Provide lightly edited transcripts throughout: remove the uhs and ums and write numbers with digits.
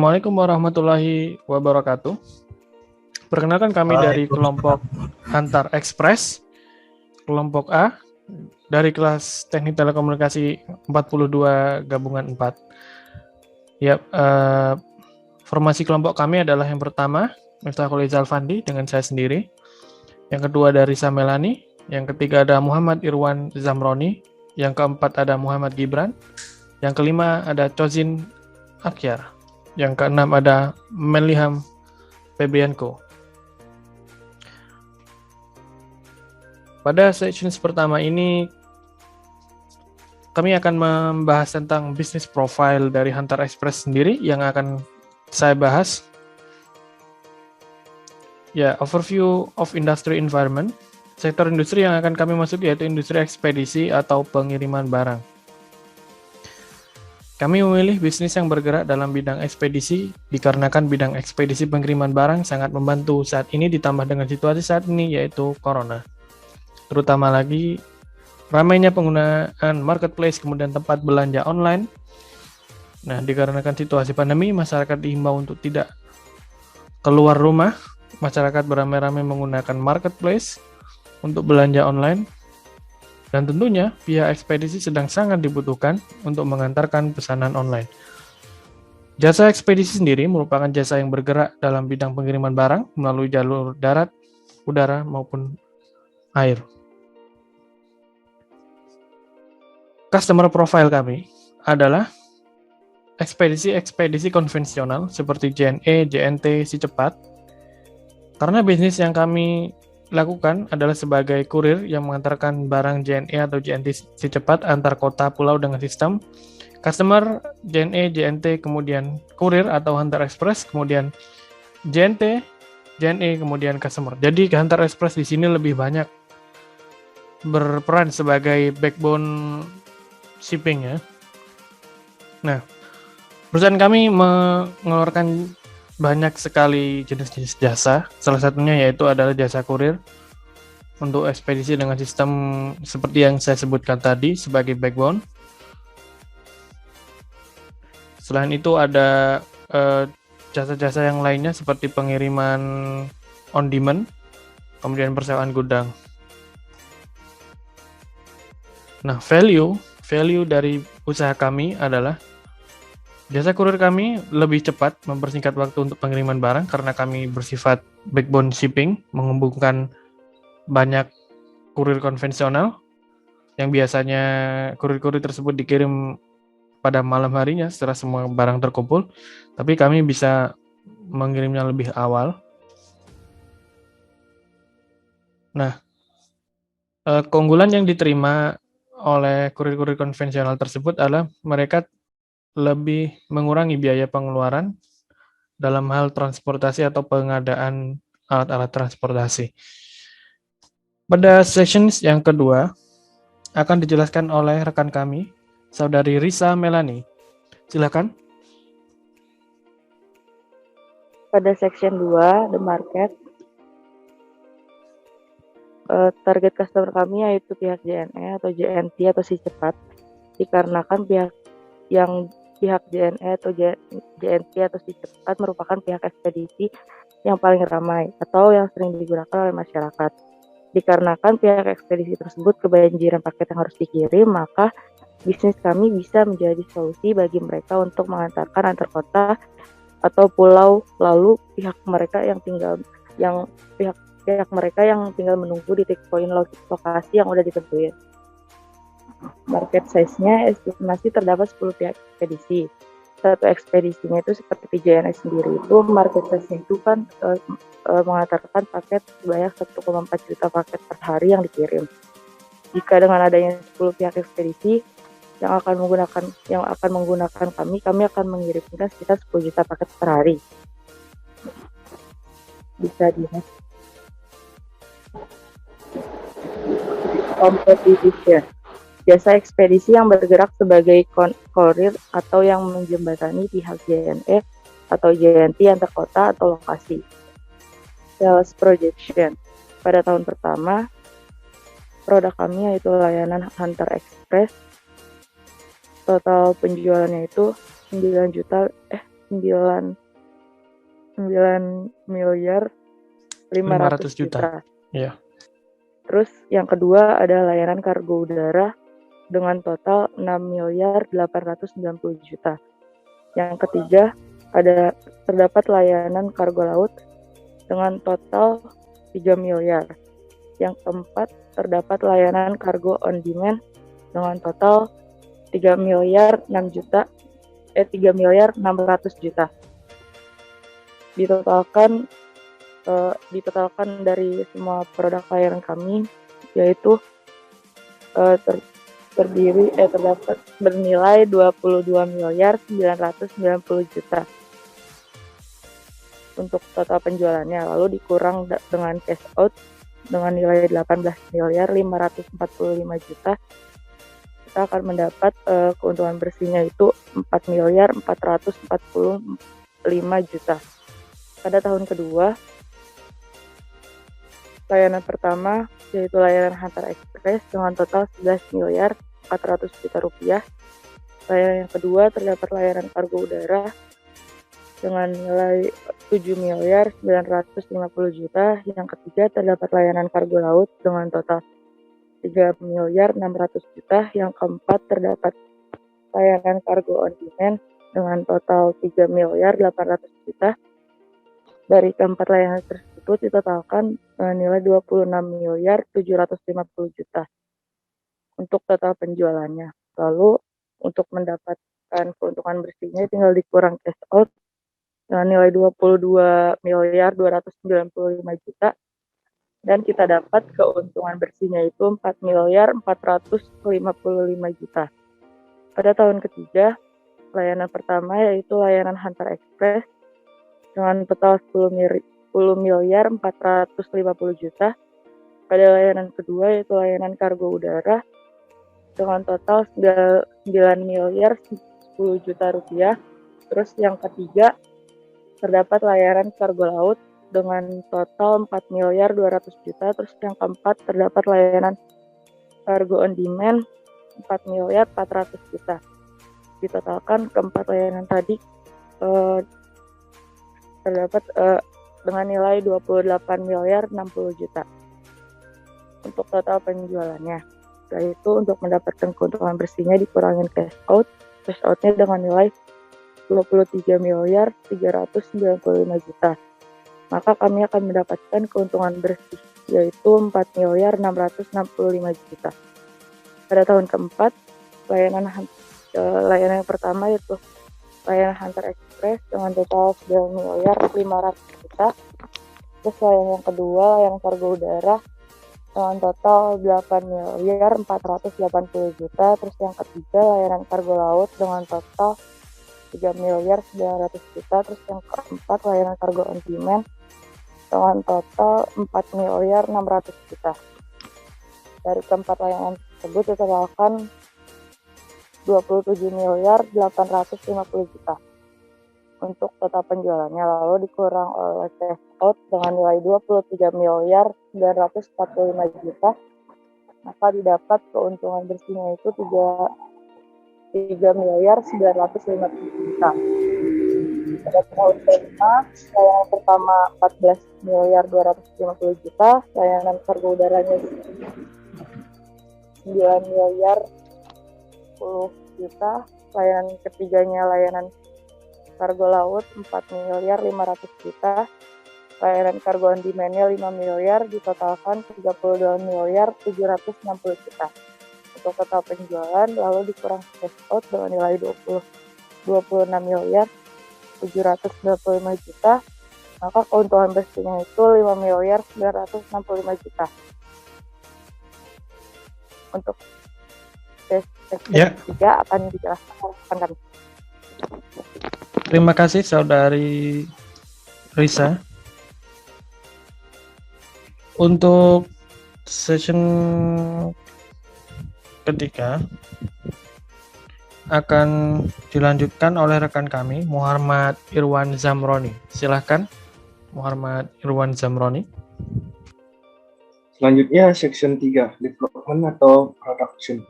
Assalamualaikum warahmatullahi wabarakatuh. Perkenalkan kami dari kelompok Antar Express, kelompok A, dari kelas Teknik Telekomunikasi 42 gabungan 4. Ya, formasi kelompok kami adalah yang pertama, Miftahul Izal Fandi dengan saya sendiri. Yang kedua dari Samelani, yang ketiga ada Muhammad Irwan Zamroni, yang keempat ada Muhammad Gibran, yang kelima ada Cozin Akyar, yang keenam ada Meliham Febrianko. Pada session pertama ini, kami akan membahas tentang bisnis profile dari Hunter Express sendiri yang akan saya bahas. Ya, overview of industry environment. Sektor industri yang akan kami masuk yaitu industri ekspedisi atau pengiriman barang. Kami memilih bisnis yang bergerak dalam bidang ekspedisi dikarenakan bidang ekspedisi pengiriman barang sangat membantu saat ini ditambah dengan situasi saat ini yaitu Corona. Terutama lagi ramainya penggunaan marketplace kemudian tempat belanja online. Nah, dikarenakan situasi pandemi, masyarakat dihimbau untuk tidak keluar rumah. Masyarakat beramai-ramai menggunakan marketplace untuk belanja online. Dan tentunya pihak ekspedisi sedang sangat dibutuhkan untuk mengantarkan pesanan online. Jasa ekspedisi sendiri merupakan jasa yang bergerak dalam bidang pengiriman barang melalui jalur darat, udara, maupun air. Customer profile kami adalah ekspedisi konvensional seperti JNE, JNT, Si Cepat. Karena bisnis yang kami lakukan adalah sebagai kurir yang mengantarkan barang JNE atau JNT Si Cepat antar kota pulau dengan sistem customer JNE, JNT, kemudian kurir atau Hunter Express, kemudian JNT, JNE, kemudian customer. Jadi Hunter Express di sini lebih banyak berperan sebagai backbone shipping ya. Nah, perusahaan kami mengeluarkan banyak sekali jenis-jenis jasa. Salah satunya yaitu adalah jasa kurir untuk ekspedisi dengan sistem seperti yang saya sebutkan tadi sebagai backbone. Selain itu ada jasa-jasa yang lainnya seperti pengiriman on demand, kemudian persewaan gudang. Nah, value dari usaha kami adalah jasa kurir kami lebih cepat mempersingkat waktu untuk pengiriman barang karena kami bersifat backbone shipping, menghubungkan banyak kurir konvensional yang biasanya kurir-kurir tersebut dikirim pada malam harinya setelah semua barang terkumpul, tapi kami bisa mengirimnya lebih awal. Nah, keunggulan yang diterima oleh kurir-kurir konvensional tersebut adalah mereka lebih mengurangi biaya pengeluaran dalam hal transportasi atau pengadaan alat-alat transportasi. Pada session yang kedua akan dijelaskan oleh rekan kami, Saudari Risa Melani. Silakan. Pada section 2, the market, target customer kami yaitu pihak JNE atau JNT atau Si Cepat, dikarenakan pihak JNE atau JNT atau Si Cepat merupakan pihak ekspedisi yang paling ramai atau yang sering digunakan oleh masyarakat. Dikarenakan pihak ekspedisi tersebut kebanjiran paket yang harus dikirim, maka bisnis kami bisa menjadi solusi bagi mereka untuk mengantarkan antar kota atau pulau, lalu pihak mereka yang tinggal menunggu di titik poin lokasi yang udah ditentuin. Market size-nya estimasi terdapat 10 pihak ekspedisi. Satu ekspedisinya itu seperti JNE sendiri itu market size-nya itu kan mengantarkan paket sebanyak 1,4 juta paket per hari yang dikirim. Jika dengan adanya 10 pihak ekspedisi yang akan menggunakan kami akan mengirimkan sekitar 10 juta paket per hari. Bisa dilihat. Competition. Jasa ekspedisi yang bergerak sebagai korir atau yang menjembatani pihak JNE atau JNT antar kota atau lokasi. Sales projection. Pada tahun pertama, produk kami yaitu layanan Hunter Express. Total penjualannya itu 9 9 miliar 500 500 juta. juta. Iya. Terus yang kedua ada layanan kargo udara dengan total 6 miliar 890 juta. Yang ketiga terdapat layanan kargo laut dengan total 3 miliar. Yang keempat terdapat layanan kargo on demand dengan total 3 miliar 600 juta. Ditotalkan dari semua produk layanan kami, yaitu terdapat bernilai 22 miliar 990 juta untuk total penjualannya, lalu dikurang dengan cash out dengan nilai 18 miliar 545 juta, kita akan mendapat keuntungan bersihnya itu 4 miliar 445 juta. Pada tahun kedua, layanan pertama yaitu layanan Hantar Express dengan total 11 miliar 400 juta rupiah. Layanan yang kedua terdapat layanan kargo udara dengan nilai 7 miliar 950 juta. Yang ketiga terdapat layanan kargo laut dengan total 3 miliar 600 juta. Yang keempat terdapat layanan kargo on demand dengan total 3 miliar 800 juta. Dari keempat layanan tersebut ditotalkan nilai 26 miliar 750 juta untuk total penjualannya. Lalu untuk mendapatkan keuntungan bersihnya tinggal dikurang cash out dengan nilai 22 miliar 295 juta, dan kita dapat keuntungan bersihnya itu 4 miliar 455 juta. Pada tahun ketiga, layanan pertama yaitu layanan Hantar Express dengan total 10 miliar 450 juta. Pada layanan kedua yaitu layanan kargo udara dengan total 9 miliar 10 juta rupiah. Terus yang ketiga terdapat layanan kargo laut dengan total 4 miliar 200 juta. Terus yang keempat terdapat layanan kargo on demand 4 miliar 400 juta. Ditotalkan keempat layanan tadi terdapat dengan nilai 28 miliar 60 juta untuk total penjualannya. Setelah itu untuk mendapatkan keuntungan bersihnya dikurangin cash outnya dengan nilai 23 miliar 395 juta. Maka kami akan mendapatkan keuntungan bersih yaitu 4 miliar 665 juta. Pada tahun keempat, layanan yang pertama yaitu layanan Hantar Express dengan total 9 miliar 500 juta. Terus layanan yang kedua, layanan kargo udara dengan total 8 miliar 480 juta. Terus yang ketiga, layanan kargo laut dengan total 3 miliar 900 juta. Terus yang keempat, layanan kargo on demand dengan total 4 miliar 600 juta. Dari keempat layanan tersebut ditotalkan 27 miliar 850 juta untuk total penjualannya, lalu dikurang oleh cash out dengan nilai 23 miliar 945 juta, maka didapat keuntungan bersihnya itu 3 miliar 950 juta. Pada tahun kelima, layanan pertama 14 miliar 250 juta, layanan kargo udaranya 9 miliar 10 juta, layanan ketiganya layanan kargo laut 4 miliar 500 juta, layanan kargo on demand-nya 5 miliar, ditotalkan 32 miliar 760 juta untuk total penjualan, lalu dikurang cash out dengan nilai 26 miliar 795 juta, maka keuntungan bersihnya itu 5 miliar 965 juta. Untuk ketiga akan dijelaskan oleh rekan kami. Terima kasih Saudari Risa. Untuk session ketiga akan dilanjutkan oleh rekan kami Muhammad Irwan Zamroni. Silahkan Muhammad Irwan Zamroni. Selanjutnya section 3, development atau production.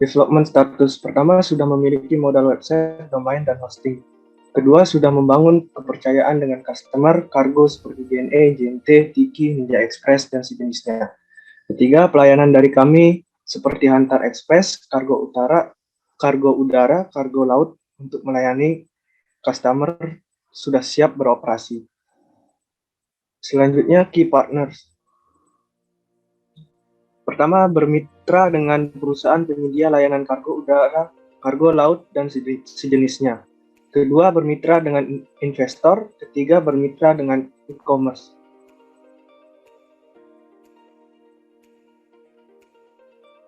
Development status pertama sudah memiliki modal website, domain, dan hosting. Kedua, sudah membangun kepercayaan dengan customer kargo seperti JNE, JNT, Tiki, Ninja Express, dan sejenisnya. Ketiga, pelayanan dari kami seperti Antar Express, kargo udara, kargo laut untuk melayani customer sudah siap beroperasi. Selanjutnya, key partners. Pertama, bermitra dengan perusahaan penyedia layanan kargo udara, kargo laut, dan sejenisnya. Kedua, bermitra dengan investor. Ketiga, bermitra dengan e-commerce.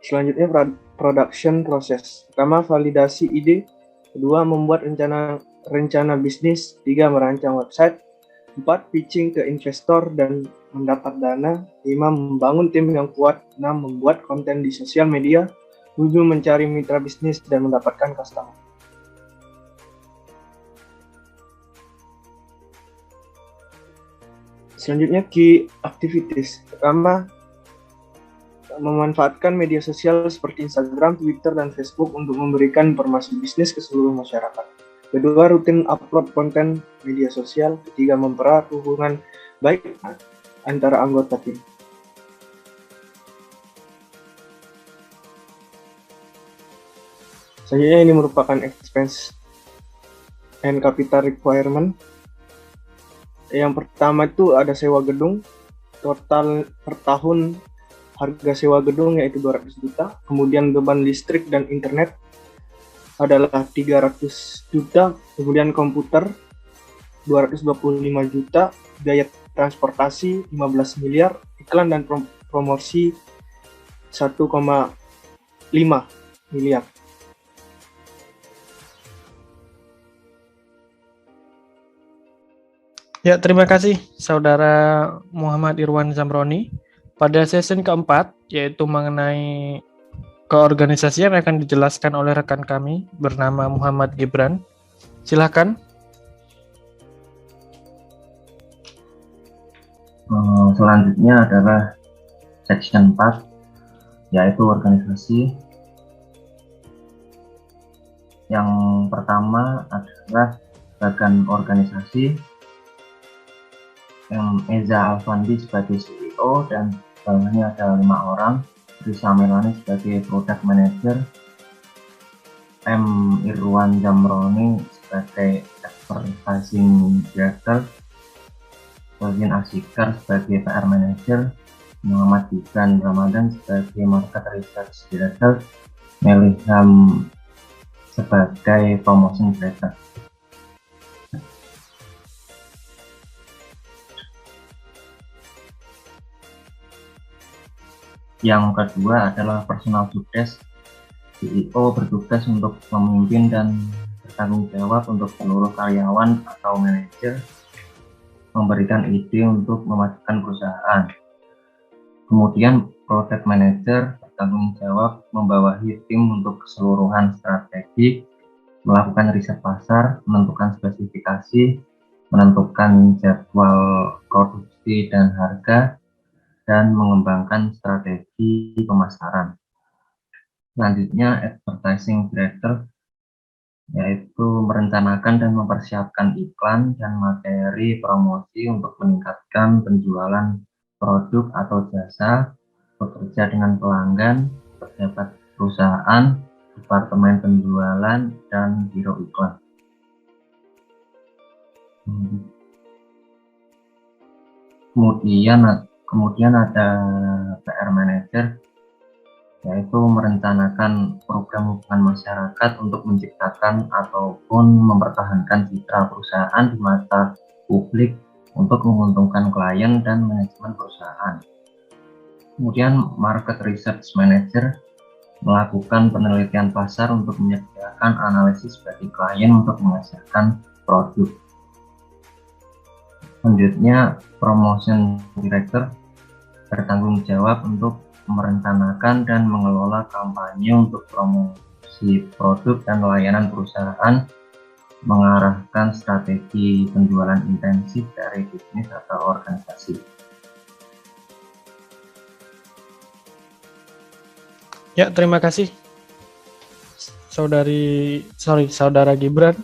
Selanjutnya, production proses. Pertama, validasi ide. Kedua, membuat rencana bisnis. Tiga, merancang website. 4, pitching ke investor dan mendapat dana. 5, membangun tim yang kuat. 6, membuat konten di sosial media. 7, mencari mitra bisnis dan mendapatkan customer. Selanjutnya, key activities. Pertama, memanfaatkan media sosial seperti Instagram, Twitter, dan Facebook untuk memberikan informasi bisnis ke seluruh masyarakat. Kedua, rutin upload konten media sosial. Ketiga, mempererat hubungan baik antara anggota tim. Selanjutnya, ini merupakan expense and capital requirement. Yang pertama itu ada sewa gedung. Total per tahun harga sewa gedung yaitu 200 juta. Kemudian beban listrik dan internet adalah 300 juta. Kemudian komputer 225 juta. Biaya transportasi 15 miliar. Iklan dan promosi 1,5 miliar. Ya, terima kasih Saudara Muhammad Irwan Zamroni. Pada sesi keempat, yaitu mengenai keorganisasian akan dijelaskan oleh rekan kami bernama Muhammad Gibran. Silakan. Selanjutnya adalah section 4, yaitu organisasi. Yang pertama adalah bagian organisasi. Eza Alfandi sebagai CEO dan bawahnya ada 5 orang. Risa Melani sebagai Product Manager, M. Irwan Zamroni sebagai Advertising Director, Sohin Asikar sebagai PR Manager, Muhammad Gibran Ramadan sebagai Market Research Director, Meliham sebagai Promotion Director. Yang kedua adalah personal success. CEO bertugas untuk memimpin dan bertanggung jawab untuk seluruh karyawan atau manajer, memberikan ide untuk memajukan perusahaan. Kemudian product manager bertanggung jawab membawahi tim untuk keseluruhan strategi, melakukan riset pasar, menentukan spesifikasi, menentukan jadwal produksi dan harga, dan mengembangkan strategi pemasaran. Selanjutnya, Advertising Director, yaitu merencanakan dan mempersiapkan iklan dan materi promosi untuk meningkatkan penjualan produk atau jasa, bekerja dengan pelanggan, pejabat perusahaan, departemen penjualan, dan biro iklan. Kemudian ada PR Manager, yaitu merencanakan program hubungan masyarakat untuk menciptakan ataupun mempertahankan citra perusahaan di mata publik untuk menguntungkan klien dan manajemen perusahaan. Kemudian Market Research Manager melakukan penelitian pasar untuk menyediakan analisis bagi klien untuk menghasilkan produk. Selanjutnya, Promotion Director bertanggung jawab untuk merencanakan dan mengelola kampanye untuk promosi produk dan layanan perusahaan, mengarahkan strategi penjualan intensif dari bisnis atau organisasi. Ya, terima kasih Saudara Gibran.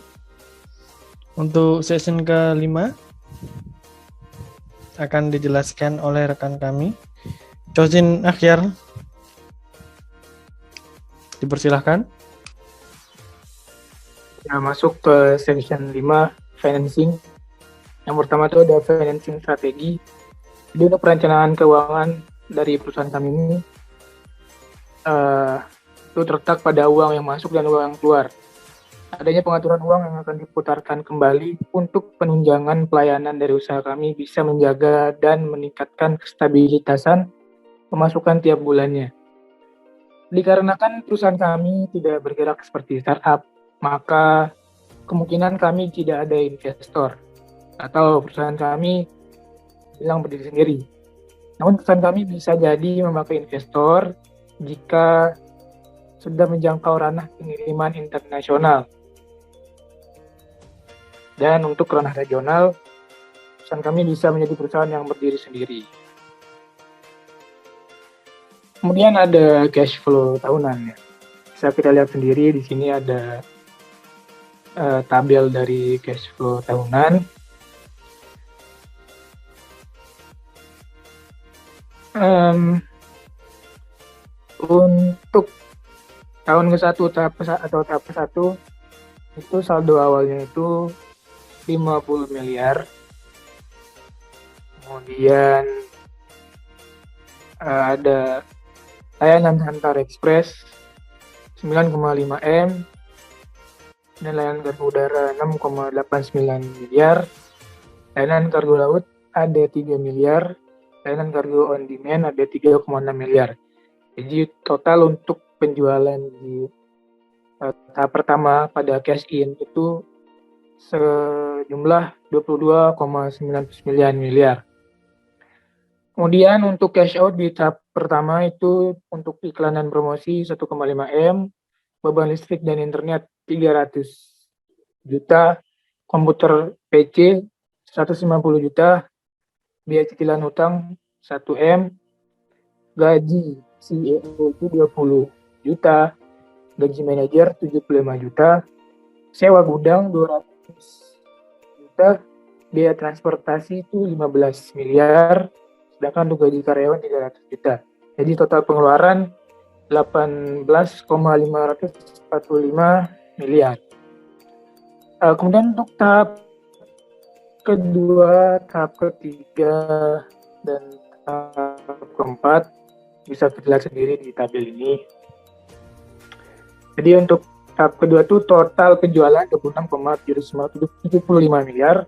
Untuk session kelima akan dijelaskan oleh rekan kami, Chojin Akhyar. Dipersilahkan. Ya, masuk ke section 5, financing. Yang pertama itu ada financing strategi. Jadi untuk perencanaan keuangan dari perusahaan kami ini itu terletak pada uang yang masuk dan uang yang keluar. Adanya pengaturan uang yang akan diputarkan kembali untuk penunjangan pelayanan dari usaha kami bisa menjaga dan meningkatkan kestabilitasan pemasukan tiap bulannya. Dikarenakan perusahaan kami tidak bergerak seperti startup, maka kemungkinan kami tidak ada investor atau perusahaan kami hilang berdiri sendiri. Namun perusahaan kami bisa jadi memakai investor jika sudah menjangkau ranah pengiriman internasional. Dan untuk ranah regional, perusahaan kami bisa menjadi perusahaan yang berdiri sendiri. Kemudian ada cash flow tahunan. Ya. Bisa kita lihat sendiri di sini ada tabel dari cash flow tahunan. Untuk tahun ke-1 tahap ke-1 itu saldo awalnya itu 50 miliar. Kemudian ada layanan antar ekspres 9,5 M dan layanan kargo udara 6,89 miliar. Layanan kargo laut ada 3 miliar. Layanan kargo on demand ada 3,6 miliar. Jadi total untuk penjualan di tahap pertama pada cash in itu sejumlah 22,99 miliar. Kemudian untuk cash out di tahap pertama itu untuk iklanan promosi 1,5 M, beban listrik dan internet 300 juta, komputer PC 150 juta, biaya cicilan hutang 1 M, gaji CEO itu 20 juta, gaji manajer 75 juta, sewa gudang 200 juta, biaya transportasi itu 15 miliar, sedangkan untuk gaji karyawan 300 juta. Jadi total pengeluaran 18,545 miliar. Kemudian untuk tahap kedua, tahap ketiga, dan tahap keempat bisa terlihat sendiri di tabel ini. Jadi untuk tahap kedua itu total penjualan 26,75 miliar,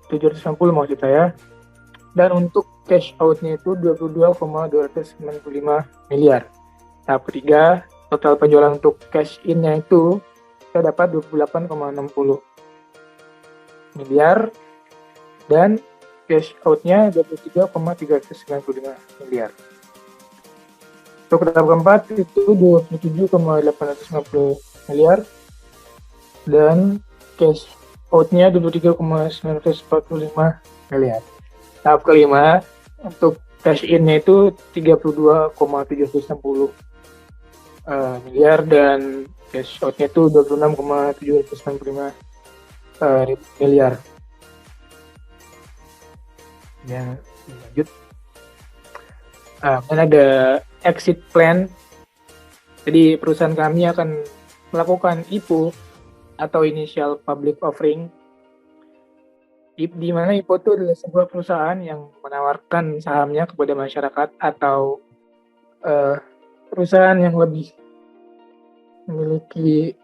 790 maksud saya. Dan untuk cash out-nya itu 22,295 miliar. Tahap ketiga, total penjualan untuk cash in-nya itu kita dapat 28,60 miliar dan cash out-nya 23,395 miliar. Untuk tahap keempat itu 27,850 miliar dan cash out-nya 23,945 miliar. Tahap kelima untuk cash in-nya itu 32,760 miliar dan cash out-nya itu 26,795 miliar. Ya, lanjut. Dan ada exit plan. Jadi perusahaan kami akan melakukan IPO atau Initial Public Offering, di mana IPO itu adalah sebuah perusahaan yang menawarkan sahamnya kepada masyarakat atau perusahaan yang lebih memiliki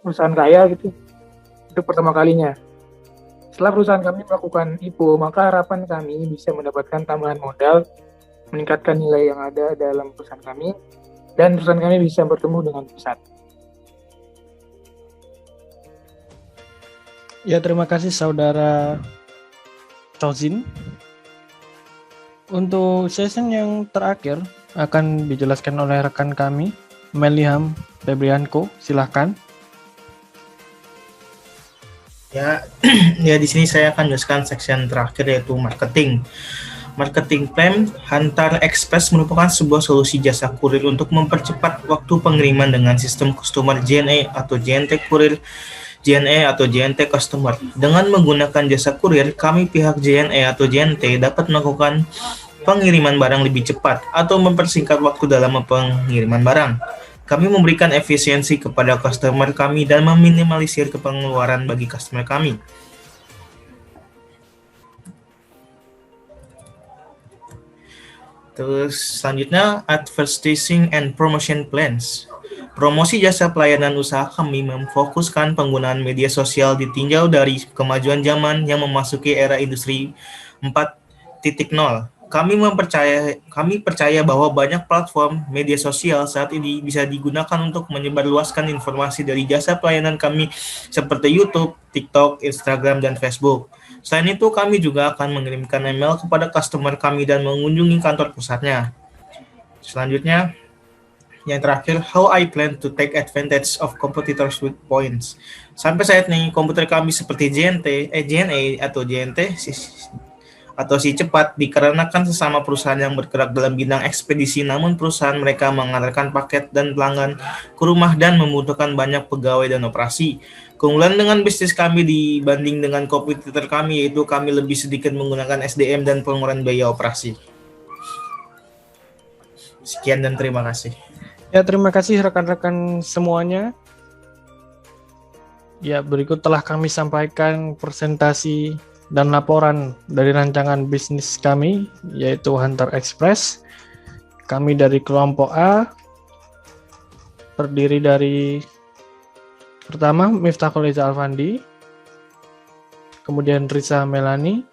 perusahaan kaya gitu. Itu pertama kalinya. Setelah perusahaan kami melakukan IPO, maka harapan kami bisa mendapatkan tambahan modal, meningkatkan nilai yang ada dalam perusahaan kami, dan perusahaan kami bisa bertemu dengan pusat. Ya, terima kasih Saudara Chojin. Untuk session yang terakhir akan dijelaskan oleh rekan kami, Meliham Febrianko. Silahkan. Ya, di sini saya akan jelaskan section terakhir yaitu marketing. Marketing plan Antar Express merupakan sebuah solusi jasa kurir untuk mempercepat waktu pengiriman dengan sistem Customer Journey atau JNT Kurir JNE atau JNT customer. Dengan menggunakan jasa kurir, kami pihak JNE atau JNT dapat melakukan pengiriman barang lebih cepat atau mempersingkat waktu dalam pengiriman barang. Kami memberikan efisiensi kepada customer kami dan meminimalisir pengeluaran bagi customer kami. Terus selanjutnya, advertising and promotion plans. Promosi jasa pelayanan usaha kami memfokuskan penggunaan media sosial ditinjau dari kemajuan zaman yang memasuki era industri 4.0. Kami percaya bahwa banyak platform media sosial saat ini bisa digunakan untuk menyebarluaskan informasi dari jasa pelayanan kami seperti YouTube, TikTok, Instagram, dan Facebook. Selain itu, kami juga akan mengirimkan email kepada customer kami dan mengunjungi kantor pusatnya. Selanjutnya, yang terakhir, how I plan to take advantage of competitors with points. Sampai saat ini, komputer kami seperti JNE atau JNT atau Si Cepat dikarenakan sesama perusahaan yang bergerak dalam bidang ekspedisi, namun perusahaan mereka mengantarkan paket dan pelanggan ke rumah dan membutuhkan banyak pegawai dan operasi. Keunggulan dengan bisnis kami dibanding dengan kompetitor kami yaitu kami lebih sedikit menggunakan SDM dan pengeluaran biaya operasi. Sekian dan terima kasih. Ya, terima kasih rekan-rekan semuanya. Ya, berikut telah kami sampaikan presentasi dan laporan dari rancangan bisnis kami, yaitu Hunter Express. Kami dari kelompok A, terdiri dari pertama Miftahul Iza Alfandi, kemudian Risa Melani,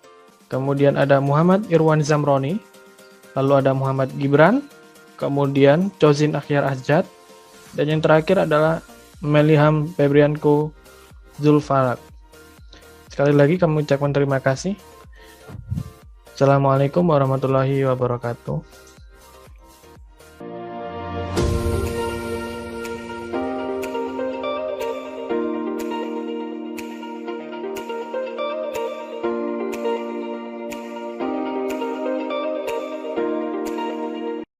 kemudian ada Muhammad Irwan Zamroni, lalu ada Muhammad Gibran, kemudian Cozin Akhyar Azjad, dan yang terakhir adalah Meliham Febrianko Zulfarak. Sekali lagi kami ucapkan terima kasih. Assalamualaikum warahmatullahi wabarakatuh.